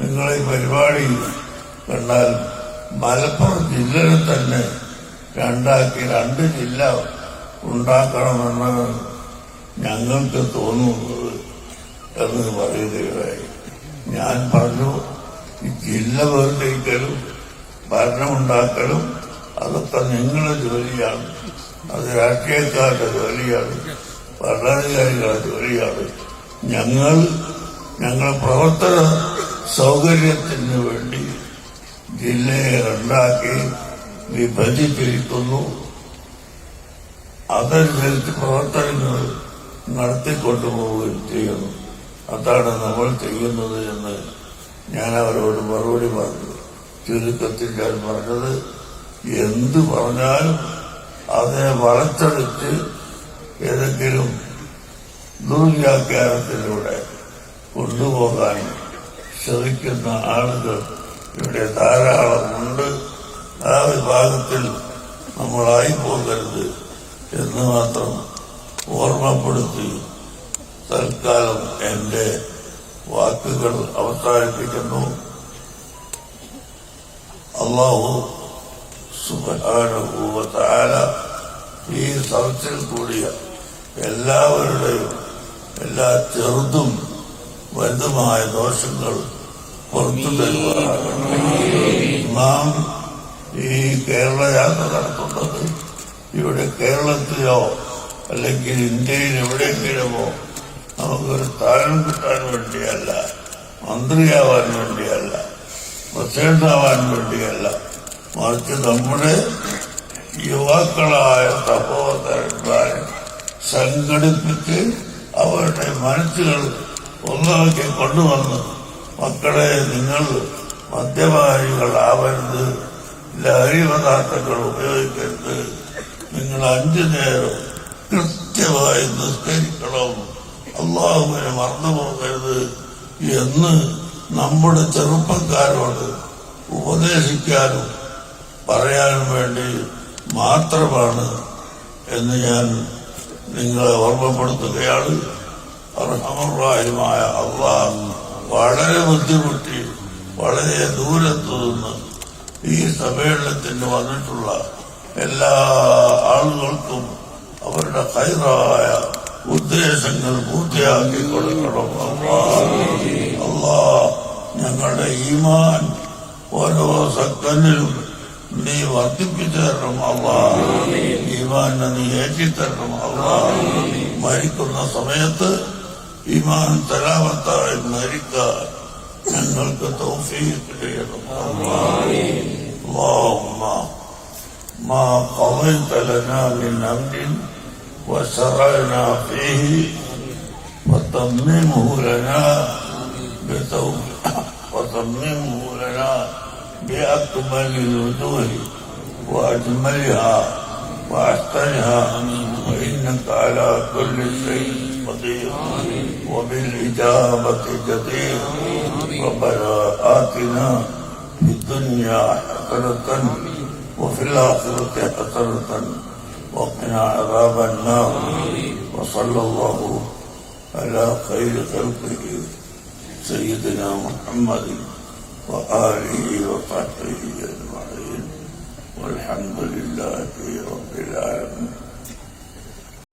നിങ്ങളെ പരിപാടി കണ്ടാൽ മലപ്പുറം ജില്ലയിൽ തന്നെ രണ്ടാക്കി 2 ജില്ല ഉണ്ടാക്കണമെന്നാണ് ഞങ്ങൾക്ക് തോന്നുന്നത് എന്ന് പറയുകയായി. ഞാൻ പറഞ്ഞു, ഈ ജില്ല വേർതിരിക്കലും ഭരണമുണ്ടാക്കലും അതൊക്കെ നിങ്ങളുടെ ജോലിയാണ്, അത് രാഷ്ട്രീയക്കാരുടെ ജോലിയാണ്, ഭരണാധികാരികളുടെ ജോലിയാണ്. ഞങ്ങൾ പ്രവർത്തന സൗകര്യത്തിന് വേണ്ടി ജില്ലയെ 2 വിഭജിച്ചിരിക്കുന്നു. അതനുസരിച്ച് പ്രവർത്തനങ്ങൾ നടത്തിക്കൊണ്ടുപോവുകയും ചെയ്യുന്നു. അതാണ് നമ്മൾ ചെയ്യുന്നത് എന്ന് ഞാൻ അവരോട് മറുപടി പറഞ്ഞു. ചുരുക്കത്തിൽ ഞാൻ പറഞ്ഞത്, എന്ത് പറഞ്ഞാലും അതിനെ വളച്ചെടുത്ത് ഏതെങ്കിലും ദുർവ്യാഖ്യാനത്തിലൂടെ കൊണ്ടുപോകാൻ ശ്രമിക്കുന്ന ആളുകൾ ഇവിടെ ധാരാളമുണ്ട്. ആ വിഭാഗത്തിൽ നമ്മളായി പോകരുത് എന്ന് മാത്രം ഓർമ്മപ്പെടുത്തി തൽക്കാലം എന്റെ വാക്കുകൾ അവസാനിപ്പിക്കുന്നു. അല്ലാഹു സുബ്ഹാനഹു വ തആല ഈ സദസ്സിൽ കൂടിയ എല്ലാവരുടെയും എല്ലാ ചെറുതും വലുതുമായ ദോഷങ്ങൾ പുറത്തു തരുവാനാകണം. നാം ഈ കേരള യാത്ര നടത്തുന്നത് ഇവിടെ കേരളത്തിലോ അല്ലെങ്കിൽ ഇന്ത്യയിൽ എവിടെയെങ്കിലുമോ നമുക്കൊരു സ്ഥാനം കിട്ടാൻ വേണ്ടിയല്ല, മന്ത്രിയാവാൻ വേണ്ടിയല്ല, പ്രസിഡന്റാവാൻ വേണ്ടിയല്ല, മറിച്ച് നമ്മുടെ യുവാക്കളായ സഹോദരന്മാരെ സംഘടിപ്പിച്ച് അവരുടെ മനസ്സുകൾ ഒന്നാക്കി കൊണ്ടുവന്ന്, മക്കളെ നിങ്ങൾ മദ്യപാനികളാവരുത്, ലഹരി പദാർത്ഥങ്ങൾ ഉപയോഗിക്കരുത്, നിങ്ങൾ 5 നേരം കൃത്യമായി നിസ്കരിക്കണം, അള്ളാഹുവിനെ മറന്നുപോകരുത് എന്ന് നമ്മുടെ ചെറുപ്പക്കാരോട് ഉപദേശിക്കാനും പറയാനും വേണ്ടി മാത്രമാണ് എന്ന് ഞാൻ നിങ്ങളെ ഓർമ്മപ്പെടുത്തുകയാണ്. അർഹമർറാഹിമായ അല്ലാഹ് വളരെ ബുദ്ധിമുട്ടി വളരെ ദൂരത്തു നിന്ന് ഈ സമ്മേളനത്തിന് വന്നിട്ടുള്ള എല്ലാ ആളുകൾക്കും അവരുടെ ഖൈറായ ഉദ്ദേശങ്ങൾ പൂർത്തിയാക്കി കൊടുക്കണം. അല്ലാഹ് ഞങ്ങളുടെ ഈമാൻ ഓരോ സെക്കൻഡിലും നീ വർദ്ധിപ്പിച്ചു തരണം. അല്ലാഹ് ഈമാനെ നീ ഏറ്റിത്തരണം. അല്ലാഹ് മരിക്കുന്ന സമയത്ത് ഈമാൻ സലാമത്തായി മരിക്കാൻ ഞങ്ങൾക്ക് തൗഫീഖ് ചെയ്യണം. اللهم ما قضيت لنا من أمر وشرعنا فيه وتممه لنا بأكمل الوجوه وأجملها وأحسنها وإنك على كل شيء قدير وبالإجابة جدير. ربنا آتنا في الدنيا حسنة وفي الآخرة حسنة وقنا عذاب النار. وصلى الله على خير خلقه سيدنا محمد وآله وصحبه أجمعين والحمد لله رب العالمين.